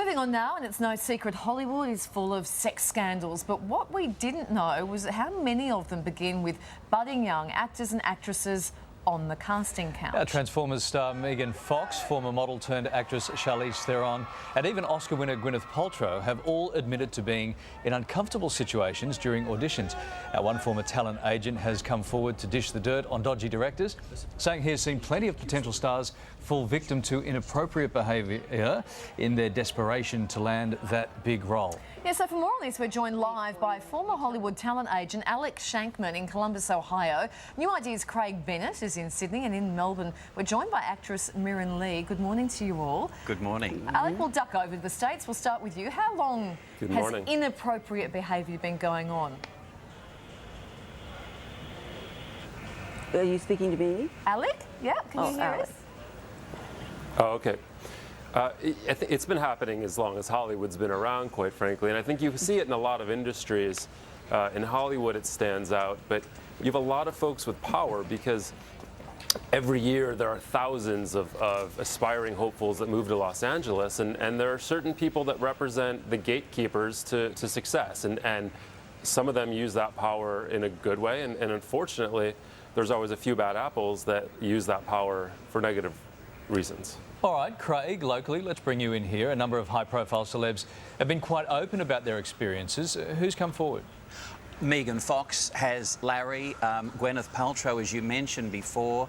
Moving on now, and it's no secret Hollywood is full of sex scandals, but what we didn't know was how many of them begin with budding young actors and actresses on the casting couch. Transformers star Megan Fox, former model turned actress Charlize Theron, and even Oscar winner Gwyneth Paltrow have all admitted to being in uncomfortable situations during auditions. One former talent agent has come forward to dish the dirt on dodgy directors, saying he has seen plenty of potential stars fall victim to inappropriate behaviour in their desperation to land that big role. Yeah, so for more on this, we're joined live by former Hollywood talent agent Alex Shankman in Columbus, Ohio. New Ideas' Craig Bennett is in Sydney, and in Melbourne, we're joined by actress Mirren Lee. Good morning to you all. Good morning. Alec, we'll duck over to the States. We'll start with you. How long has inappropriate behaviour been going on? Are you speaking to me? Alec? Yeah, can you hear Alec. us? Oh, okay. It's been happening as long as Hollywood's been around, quite frankly, and I think you see it in a lot of industries. In Hollywood it stands out, but you have a lot of folks with power because every year there are thousands of aspiring hopefuls that move to Los Angeles, and there are certain people that represent the gatekeepers to success, and some of them use that power in a good way, and unfortunately there's always a few bad apples that use that power for negative reasons. All right, Craig, locally, let's bring you in here. A number of high-profile celebs have been quite open about their experiences. Who's come forward? Megan Fox has Larry, Gwyneth Paltrow, as you mentioned before.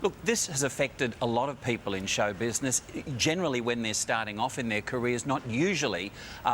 Look, this has affected a lot of people in show business, generally when they're starting off in their careers, not usually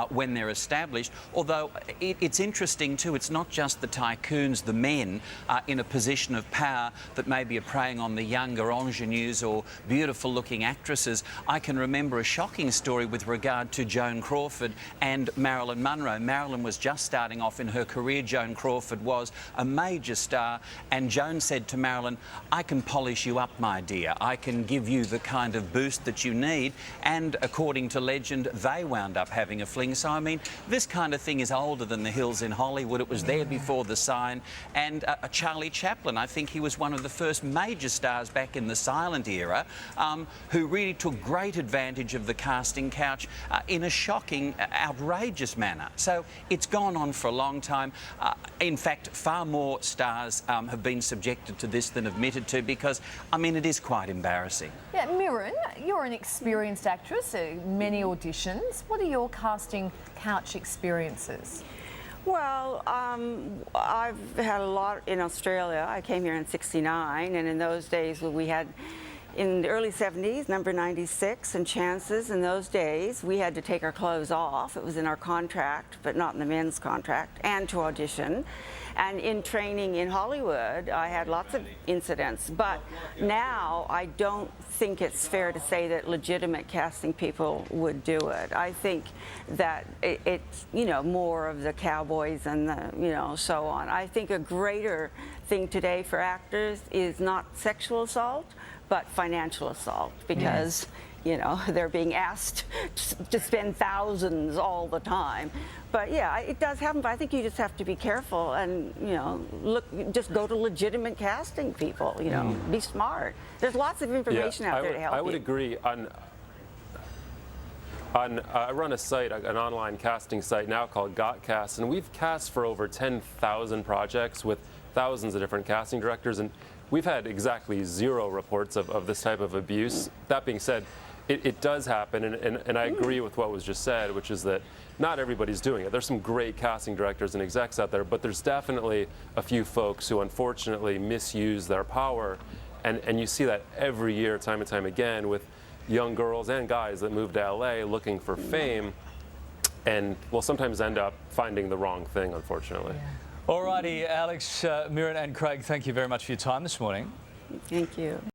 when they're established. Although it's interesting too, it's not just the tycoons, the men in a position of power that maybe are preying on the younger ingenues or beautiful-looking actresses. I can remember a shocking story with regard to Joan Crawford and Marilyn Monroe. Marilyn was just starting off in her career. Joan Crawford was a major star, and Joan said to Marilyn, "I can polish you up, my dear. I can give you the kind of boost that you need." And according to legend, they wound up having a fling. So I mean, this kind of thing is older than the hills in Hollywood. It was there before the sign. And Charlie Chaplin, I think he was one of the first major stars back in the silent era, who really took great advantage of the casting couch in a shocking, outrageous manner. So it's gone on for a long time. In fact, far more stars have been subjected to this than admitted to, because, I mean, it is quite embarrassing. Yeah, Mirren, you're an experienced actress, many auditions. What are your casting couch experiences? Well, I've had a lot in Australia. I came here in '69, and in those days we had, in the early 70s, number 96 and Chances. In those days, we had to take our clothes off. It was in our contract, but not in the men's contract, and to audition. And in training in Hollywood, I had lots of incidents. But now, I don't think it's fair to say that legitimate casting people would do it. I think that it's, you know, more of the cowboys and the, you know, so on. I think a greater thing today for actors is not sexual assault, but financial assault, because, you know, they're being asked to spend thousands all the time. But yeah, it does happen, but I think you just have to be careful and, you know, just go to legitimate casting people, you know, be smart. There's lots of information out there to help you. I would agree. I run a site, an online casting site now called GotCast, and we've cast for over 10,000 projects with thousands of different casting directors, and we've had exactly zero reports of this type of abuse. That being said, it does happen, and I agree with what was just said, which is that not everybody's doing it. There's some great casting directors and execs out there, but there's definitely a few folks who unfortunately misuse their power, and you see that every year, time and time again, with young girls and guys that move to LA looking for fame, and will sometimes end up finding the wrong thing, unfortunately. All righty, Alex, Mirren and Craig, thank you very much for your time this morning. Thank you.